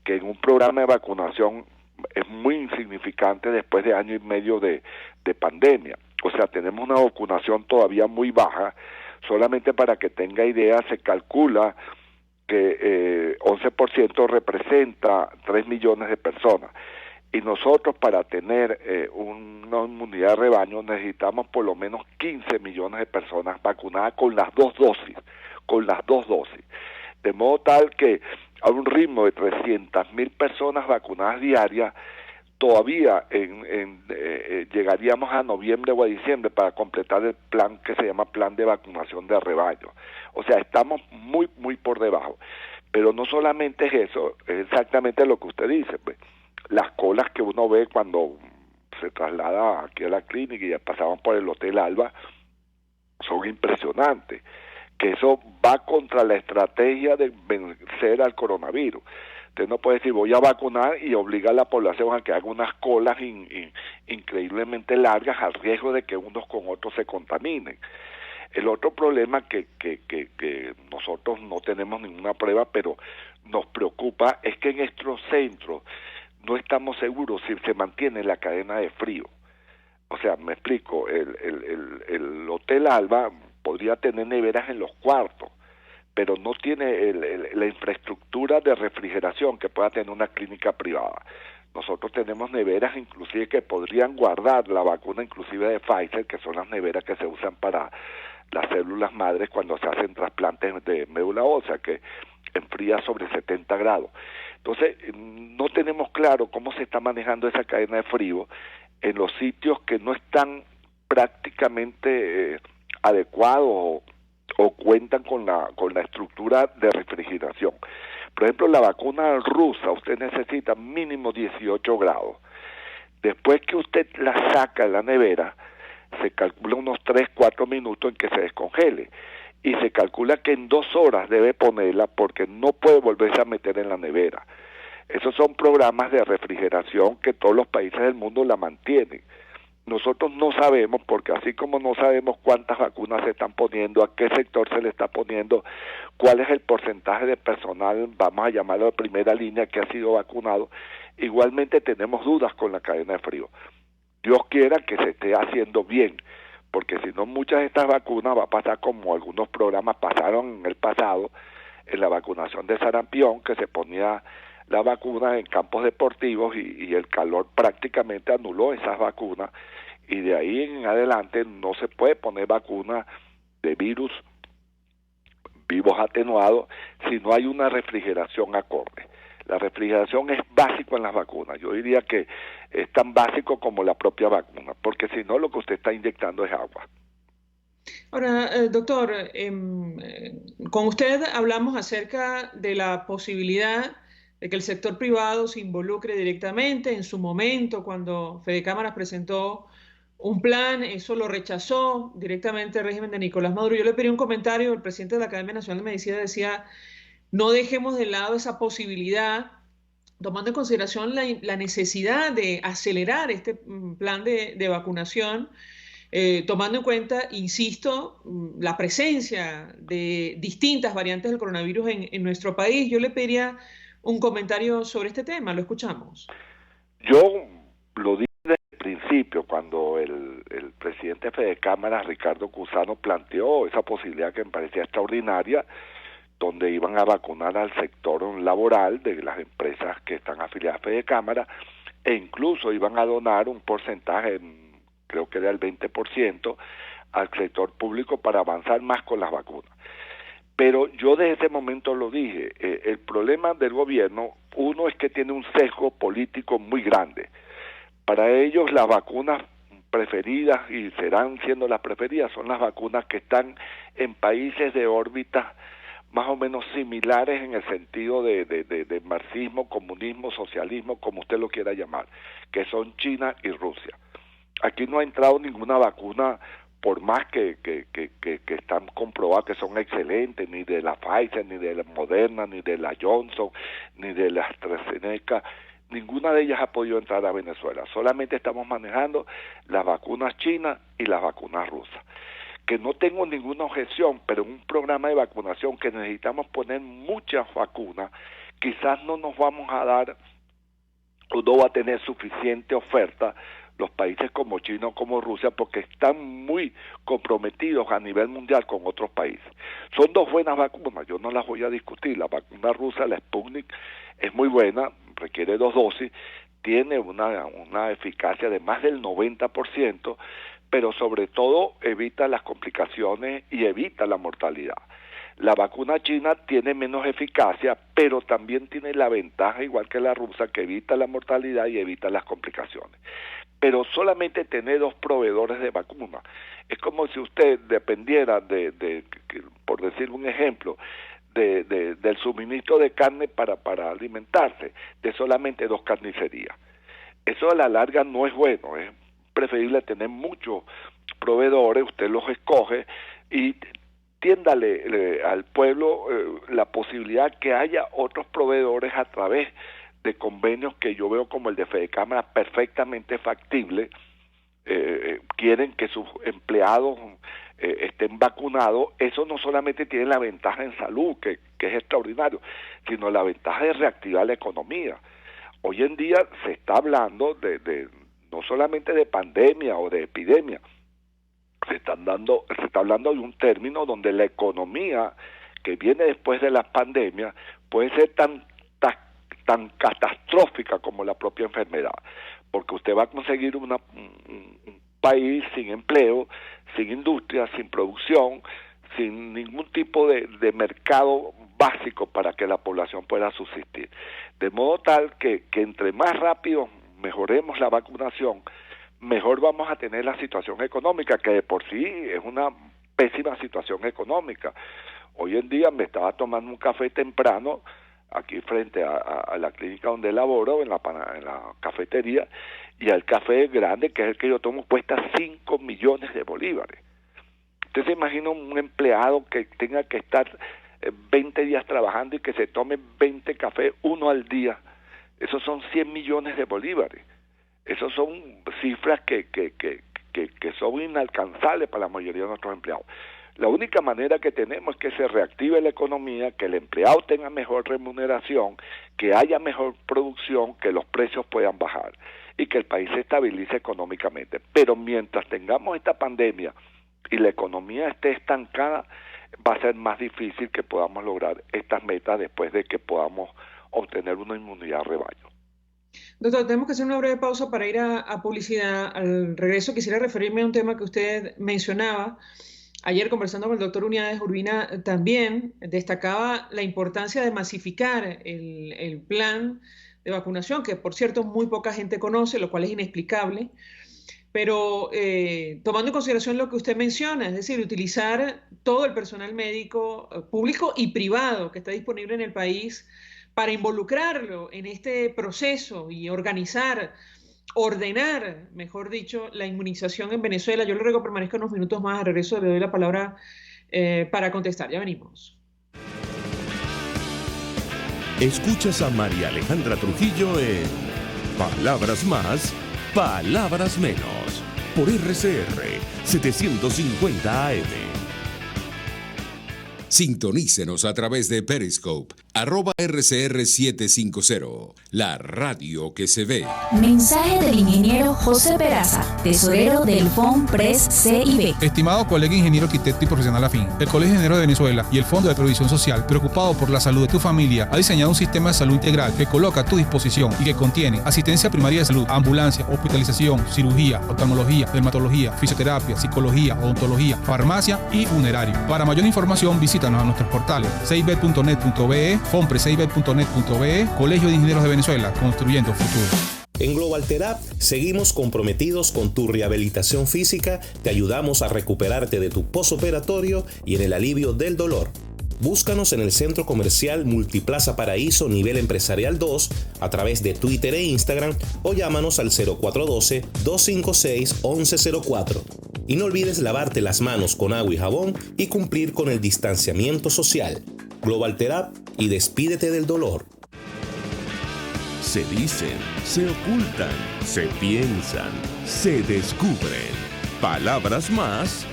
que en un programa de vacunación es muy insignificante después de año y medio de pandemia. O sea, tenemos una vacunación todavía muy baja. Solamente para que tenga idea, se calcula que 11% representa 3 millones de personas. Y nosotros, para tener una inmunidad de rebaño, necesitamos por lo menos 15 millones de personas vacunadas con las dos dosis. De modo tal que a un ritmo de 300.000 personas vacunadas diarias, todavía llegaríamos a noviembre o a diciembre para completar el plan que se llama plan de vacunación de rebaño. O sea, estamos muy, muy por debajo. Pero no solamente es eso, es exactamente lo que usted dice, pues. Las colas que uno ve cuando se traslada aquí a la clínica y ya pasaban por el Hotel Alba son impresionantes, que eso va contra la estrategia de vencer al coronavirus. Usted no puede decir voy a vacunar y obligar a la población a que haga unas colas increíblemente largas al riesgo de que unos con otros se contaminen. El otro problema que nosotros no tenemos ninguna prueba, pero nos preocupa, es que en estos centros no estamos seguros si se mantiene la cadena de frío. O sea, me explico, el Hotel Alba podría tener neveras en los cuartos, pero no tiene la infraestructura de refrigeración que pueda tener una clínica privada. Nosotros tenemos neveras inclusive que podrían guardar la vacuna inclusive de Pfizer, que son las neveras que se usan para las células madres cuando se hacen trasplantes de médula ósea, que enfría sobre 70 grados. Entonces, no tenemos claro cómo se está manejando esa cadena de frío en los sitios que no están prácticamente adecuados o cuentan con la estructura de refrigeración. Por ejemplo, la vacuna rusa, usted necesita mínimo 18 grados. Después que usted la saca de la nevera, se calcula unos 3-4 minutos en que se descongele. Y se calcula que en 2 horas debe ponerla porque no puede volverse a meter en la nevera. Esos son programas de refrigeración que todos los países del mundo la mantienen. Nosotros no sabemos, porque así como no sabemos cuántas vacunas se están poniendo, a qué sector se le está poniendo, cuál es el porcentaje de personal, vamos a llamarlo de primera línea, que ha sido vacunado, igualmente tenemos dudas con la cadena de frío. Dios quiera que se esté haciendo bien, porque si no muchas de estas vacunas va a pasar como algunos programas pasaron en el pasado, en la vacunación de sarampión, que se ponía la vacuna en campos deportivos y el calor prácticamente anuló esas vacunas, y de ahí en adelante no se puede poner vacuna de virus vivos atenuados si no hay una refrigeración acorde. La refrigeración es básico en las vacunas. Yo diría que es tan básico como la propia vacuna, porque si no, lo que usted está inyectando es agua. Ahora, doctor, con usted hablamos acerca de la posibilidad de que el sector privado se involucre directamente. En su momento, cuando Fede Cámaras presentó un plan, eso lo rechazó directamente el régimen de Nicolás Maduro. Yo le pedí un comentario, el presidente de la Academia Nacional de Medicina decía: no dejemos de lado esa posibilidad, tomando en consideración la necesidad de acelerar este plan de vacunación, tomando en cuenta, insisto, la presencia de distintas variantes del coronavirus en nuestro país. Yo le pediría un comentario sobre este tema, lo escuchamos. Yo lo dije desde el principio, cuando el presidente de Fede Cámaras, Ricardo Cusano, planteó esa posibilidad que me parecía extraordinaria, donde iban a vacunar al sector laboral de las empresas que están afiliadas a Fede Cámaras, e incluso iban a donar un porcentaje, creo que era el 20%, al sector público para avanzar más con las vacunas. Pero yo desde ese momento lo dije, el problema del gobierno, uno es que tiene un sesgo político muy grande. Para ellos las vacunas preferidas, y serán siendo las preferidas, son las vacunas que están en países de órbita más o menos similares en el sentido de marxismo, comunismo, socialismo, como usted lo quiera llamar, que son China y Rusia. Aquí no ha entrado ninguna vacuna, por más que están comprobadas que son excelentes, ni de la Pfizer, ni de la Moderna, ni de la Johnson, ni de la AstraZeneca, ninguna de ellas ha podido entrar a Venezuela. Solamente estamos manejando las vacunas chinas y las vacunas rusas. Que no tengo ninguna objeción, pero en un programa de vacunación que necesitamos poner muchas vacunas, quizás no nos vamos a dar o no va a tener suficiente oferta los países como China o como Rusia, porque están muy comprometidos a nivel mundial con otros países. Son dos buenas vacunas, yo no las voy a discutir. La vacuna rusa, la Sputnik, es muy buena, requiere 2 dosis, tiene una eficacia de más del 90%, pero sobre todo evita las complicaciones y evita la mortalidad. La vacuna china tiene menos eficacia, pero también tiene la ventaja, igual que la rusa, que evita la mortalidad y evita las complicaciones. Pero solamente tener 2 proveedores de vacunas. Es como si usted dependiera por decir un ejemplo, del suministro de carne para alimentarse, de solamente 2 carnicerías. Eso a la larga no es bueno, es preferible tener muchos proveedores, usted los escoge y tiéndale al pueblo la posibilidad que haya otros proveedores a través de convenios que yo veo como el de Fedecámara perfectamente factible. Quieren que sus empleados estén vacunados. Eso no solamente tiene la ventaja en salud, que es extraordinario, sino la ventaja de reactivar la economía. Hoy en día se está hablando no solamente de pandemia o de epidemia, se está hablando de un término donde la economía que viene después de las pandemias puede ser tan catastrófica como la propia enfermedad, porque usted va a conseguir un país sin empleo, sin industria, sin producción, sin ningún tipo de mercado básico para que la población pueda subsistir. De modo tal que entre más rápido mejoremos la vacunación, mejor vamos a tener la situación económica, que de por sí es una pésima situación económica. Hoy en día me estaba tomando un café temprano aquí frente a la clínica donde laboro, en la cafetería, y el café grande, que es el que yo tomo, cuesta 5 millones de bolívares. Usted se imagina un empleado que tenga que estar 20 días trabajando y que se tome 20 cafés, uno al día. Esos son 100 millones de bolívares. Esas son cifras que son inalcanzables para la mayoría de nuestros empleados. La única manera que tenemos es que se reactive la economía, que el empleado tenga mejor remuneración, que haya mejor producción, que los precios puedan bajar y que el país se estabilice económicamente. Pero mientras tengamos esta pandemia y la economía esté estancada, va a ser más difícil que podamos lograr estas metas después de que podamos obtener una inmunidad rebaño. Doctor, tenemos que hacer una breve pausa para ir a publicidad. Al regreso quisiera referirme a un tema que usted mencionaba. Ayer, conversando con el doctor Uniades Urbina, también destacaba la importancia de masificar el plan de vacunación, que por cierto muy poca gente conoce, lo cual es inexplicable, pero tomando en consideración lo que usted menciona, es decir, utilizar todo el personal médico público y privado que está disponible en el país para involucrarlo en este proceso y ordenar, mejor dicho, la inmunización en Venezuela. Yo le ruego que permanezca unos minutos más. Al regreso le doy la palabra para contestar. Ya venimos. Escuchas a María Alejandra Trujillo en Palabras Más, Palabras Menos, por RCR 750 AM. Sintonícenos a través de Periscope @RCR750, la radio que se ve. Mensaje del ingeniero José Peraza, tesorero del FONPRES CIB. Estimado colega ingeniero arquitecto y profesional afín, el Colegio de Ingenieros de Venezuela y el Fondo de Previsión Social, preocupado por la salud de tu familia, ha diseñado un sistema de salud integral que coloca a tu disposición y que contiene asistencia primaria de salud, ambulancia, hospitalización, cirugía, oftalmología, dermatología, fisioterapia, psicología, odontología, farmacia y funerario. Para mayor información, visítanos a nuestros portales cib.net.be, fonprescib.net.be, Colegio de Ingenieros de Venezuela, construyendo futuro. En Global Therap seguimos comprometidos con tu rehabilitación física, te ayudamos a recuperarte de tu posoperatorio y en el alivio del dolor. Búscanos en el Centro Comercial Multiplaza Paraíso Nivel Empresarial 2 a través de Twitter e Instagram o llámanos al 0412-256-1104. Y no olvides lavarte las manos con agua y jabón y cumplir con el distanciamiento social. Global Therap y despídete del dolor. Se dicen, se ocultan, se piensan, se descubren. Palabras más,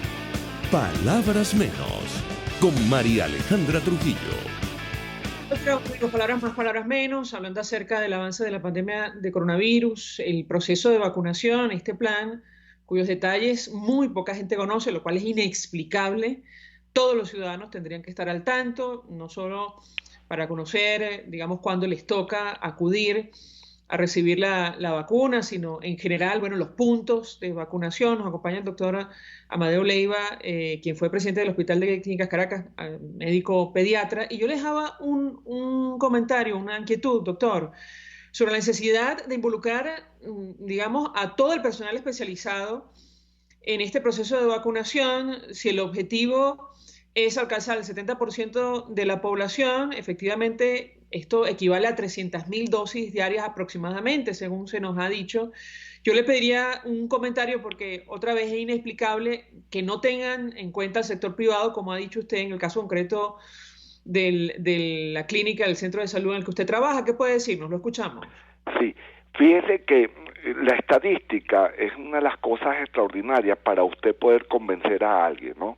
palabras menos. Con María Alejandra Trujillo. Palabras más, palabras menos, hablando acerca del avance de la pandemia de coronavirus, el proceso de vacunación, este plan, cuyos detalles muy poca gente conoce, lo cual es inexplicable. Todos los ciudadanos tendrían que estar al tanto, no solo para conocer, digamos, cuándo les toca acudir a recibir la vacuna, sino en general, bueno, los puntos de vacunación. Nos acompaña el doctor Amadeo Leiva, quien fue presidente del Hospital de Clínicas Caracas, médico pediatra, y yo les daba un comentario, una inquietud, doctor, sobre la necesidad de involucrar, digamos, a todo el personal especializado en este proceso de vacunación, si el objetivo es alcanzar el 70% de la población. Efectivamente, esto equivale a 300.000 dosis diarias aproximadamente, según se nos ha dicho. Yo le pediría un comentario porque otra vez es inexplicable que no tengan en cuenta el sector privado, como ha dicho usted en el caso concreto de la clínica, del centro de salud en el que usted trabaja. ¿Qué puede decirnos? Lo escuchamos. Sí, fíjese que la estadística es una de las cosas extraordinarias para usted poder convencer a alguien, ¿no?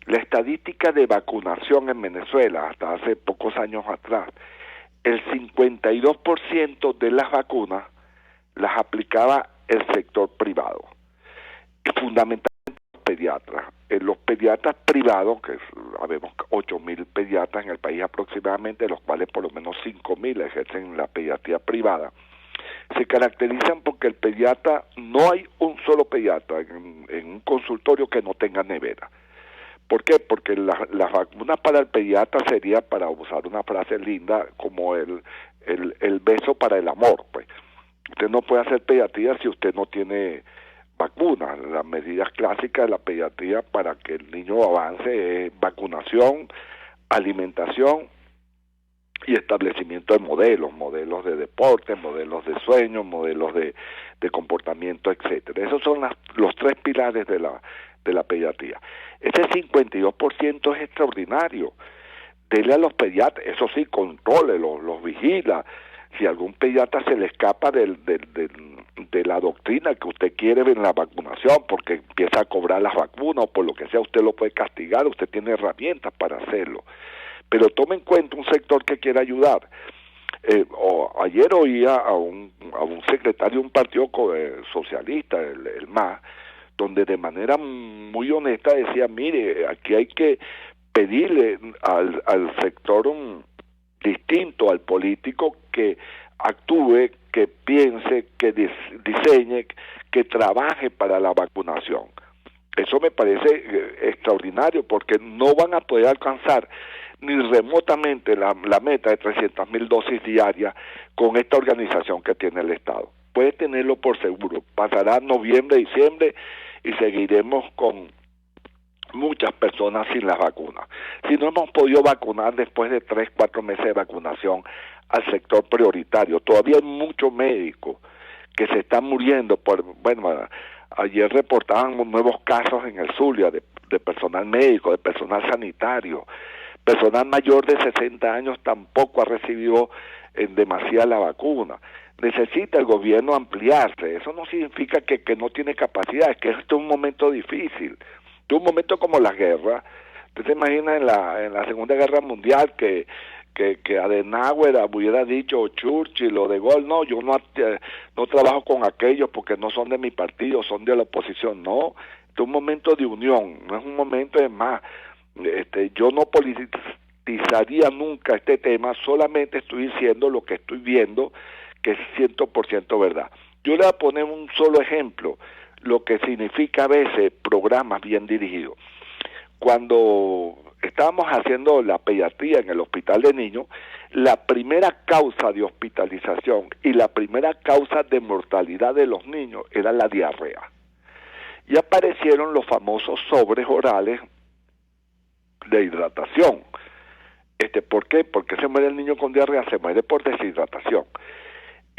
La estadística de vacunación en Venezuela, hasta hace pocos años atrás, el 52% de las vacunas las aplicaba el sector privado, fundamentalmente los pediatras. Los pediatras privados, que sabemos 8.000 pediatras en el país aproximadamente, de los cuales por lo menos 5.000 ejercen la pediatría privada, se caracterizan porque el pediatra, no hay un solo pediatra en un consultorio que no tenga nevera. ¿Por qué? Porque las vacunas para el pediatra sería, para usar una frase linda, como el beso para el amor, pues. Usted no puede hacer pediatría si usted no tiene vacuna. Las medidas clásicas de la pediatría para que el niño avance es vacunación, alimentación y establecimiento de modelos de deporte, modelos de sueño, modelos de comportamiento, etcétera. Esos son los tres pilares de la pediatría. Ese 52% es extraordinario. Dele a los pediatras, eso sí, controle, los vigila. Si algún pediatra se le escapa de la doctrina que usted quiere en la vacunación, porque empieza a cobrar las vacunas o por lo que sea, usted lo puede castigar, usted tiene herramientas para hacerlo. Pero tome en cuenta un sector que quiera ayudar. Ayer oía a un secretario de un partido socialista, el MAS, donde de manera muy honesta decía, mire, aquí hay que pedirle al sector distinto al político que actúe, que piense, que diseñe, que trabaje para la vacunación. Eso me parece extraordinario, porque no van a poder alcanzar ni remotamente la meta de 300.000 dosis diarias con esta organización que tiene el Estado. Puede tenerlo por seguro. Pasará noviembre, diciembre y seguiremos con muchas personas sin las vacunas. Si no hemos podido vacunar después de 3-4 meses de vacunación al sector prioritario, todavía hay muchos médicos que se están muriendo ayer reportaban nuevos casos en el Zulia de personal médico, de personal sanitario. Personal mayor de 60 años tampoco ha recibido en demasía la vacuna. Necesita el gobierno ampliarse. Eso no significa que no tiene capacidad, es que esto es un momento difícil. Es un momento como la guerra. Usted se imagina en la Segunda Guerra Mundial que que Adenauer hubiera dicho, o Churchill o De Gaulle, no, yo no trabajo con aquellos porque no son de mi partido, son de la oposición. No, este es un momento de unión, no es un momento de más. Yo no politizaría nunca este tema, solamente estoy diciendo lo que estoy viendo, que es 100% verdad. Yo le voy a poner un solo ejemplo, lo que significa a veces programas bien dirigidos. Cuando estábamos haciendo la pediatría en el hospital de niños, la primera causa de hospitalización y la primera causa de mortalidad de los niños era la diarrea. Y aparecieron los famosos sobres orales de hidratación. ¿Por qué? ¿Por qué se muere el niño con diarrea? Se muere por deshidratación.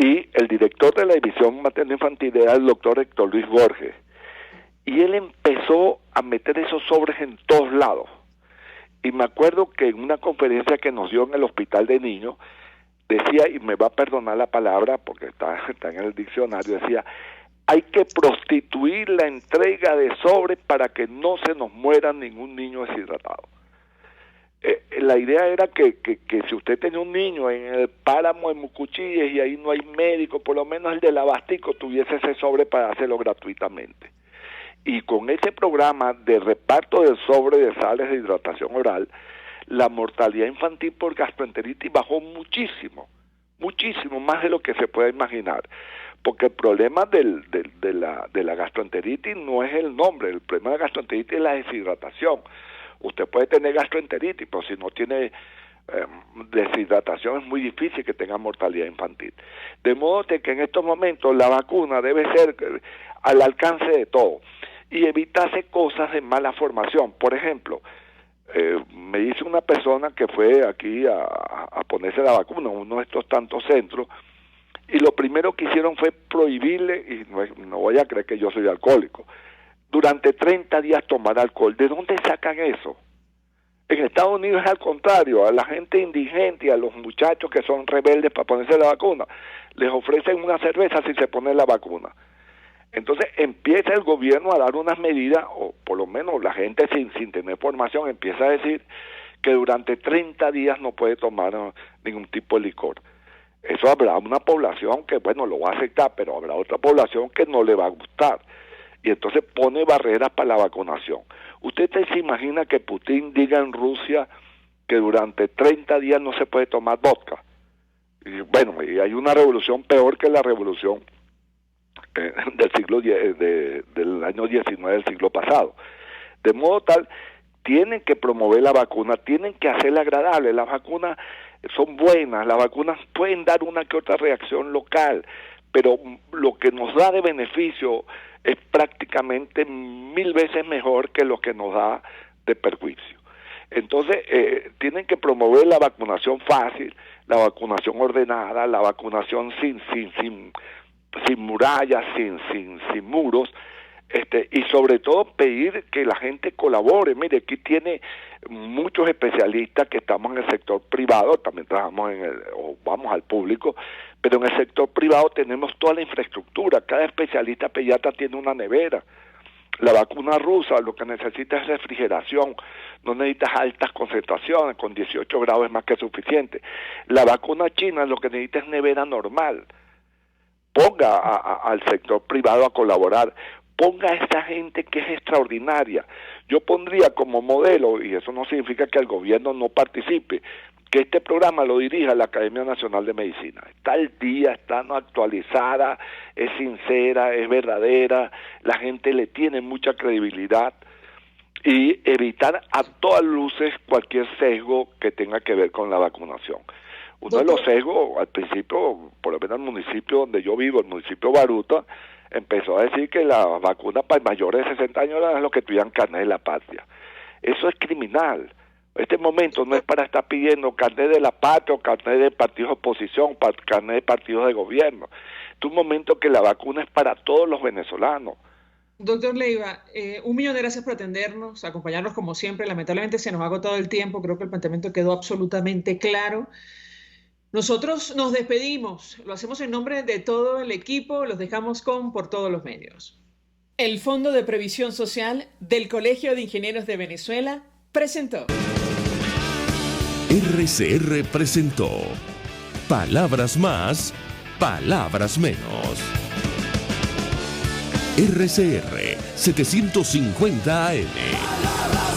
Y el director de la división materno-infantil era el doctor Héctor Luis Borges. Y él empezó a meter esos sobres en todos lados. Y me acuerdo que en una conferencia que nos dio en el hospital de niños, decía, y me va a perdonar la palabra porque está en el diccionario, decía, hay que prostituir la entrega de sobres para que no se nos muera ningún niño deshidratado. La idea era que si usted tenía un niño en el páramo de Mucuchíes y ahí no hay médico, por lo menos el del Abastico tuviese ese sobre para hacerlo gratuitamente. Y con ese programa de reparto del sobre de sales de hidratación oral, la mortalidad infantil por gastroenteritis bajó muchísimo, más de lo que se puede imaginar. Porque el problema de la gastroenteritis no es el nombre, el problema de la gastroenteritis es la deshidratación. Usted puede tener gastroenteritis, pero si no tiene deshidratación es muy difícil que tenga mortalidad infantil. De modo que en estos momentos la vacuna debe ser al alcance de todo y evitarse cosas de mala formación. Por ejemplo, me dice una persona que fue aquí a ponerse la vacuna, uno de estos tantos centros, y lo primero que hicieron fue prohibirle, y no voy a creer que yo soy alcohólico, durante 30 días tomar alcohol. ¿De dónde sacan eso? En Estados Unidos es al contrario, a la gente indigente y a los muchachos que son rebeldes para ponerse la vacuna, les ofrecen una cerveza si se pone la vacuna. Entonces empieza el gobierno a dar unas medidas, o por lo menos la gente sin tener formación empieza a decir que durante 30 días no puede tomar ningún tipo de licor. Eso habrá una población que, bueno, lo va a aceptar, pero habrá otra población que no le va a gustar. Y entonces pone barreras para la vacunación. ¿Usted se imagina que Putin diga en Rusia que durante 30 días no se puede tomar vodka? Y bueno, y hay una revolución peor que la revolución del siglo del año 19 del siglo pasado. De modo tal, tienen que promover la vacuna, tienen que hacerla agradable. Las vacunas son buenas, las vacunas pueden dar una que otra reacción local, pero lo que nos da de beneficio es prácticamente 1000 veces mejor que lo que nos da de perjuicio. Entonces, tienen que promover la vacunación fácil, la vacunación ordenada, la vacunación sin murallas, sin muros, y sobre todo pedir que la gente colabore. Mire, aquí tiene muchos especialistas que estamos en el sector privado, también trabajamos o vamos al público, pero en el sector privado tenemos toda la infraestructura, cada especialista pediatra tiene una nevera. La vacuna rusa lo que necesita es refrigeración, no necesitas altas concentraciones, con 18 grados es más que suficiente. La vacuna china lo que necesita es nevera normal. Ponga al sector privado a colaborar, ponga a esa gente que es extraordinaria. Yo pondría como modelo, y eso no significa que el gobierno no participe, que este programa lo dirija la Academia Nacional de Medicina. Está al día, está no actualizada, es sincera, es verdadera, la gente le tiene mucha credibilidad, y evitar a todas luces cualquier sesgo que tenga que ver con la vacunación. Uno de los sesgos, al principio, por lo menos en el municipio donde yo vivo, el municipio Baruta, empezó a decir que la vacuna para mayores de 60 años era lo que tuvieran carnet de la patria. Eso es criminal. Este momento no es para estar pidiendo carnet de la patria o carnet de partidos de oposición, carnet de partidos de gobierno. Es un momento que la vacuna es para todos los venezolanos. Doctor Leiva, 1.000.000 de gracias por atendernos, acompañarnos como siempre. Lamentablemente se nos ha agotado el tiempo, creo que el planteamiento quedó absolutamente claro. Nosotros nos despedimos, lo hacemos en nombre de todo el equipo, los dejamos por todos los medios. El Fondo de Previsión Social del Colegio de Ingenieros de Venezuela presentó RCR presentó Palabras Más, Palabras Menos. RCR 750 AM.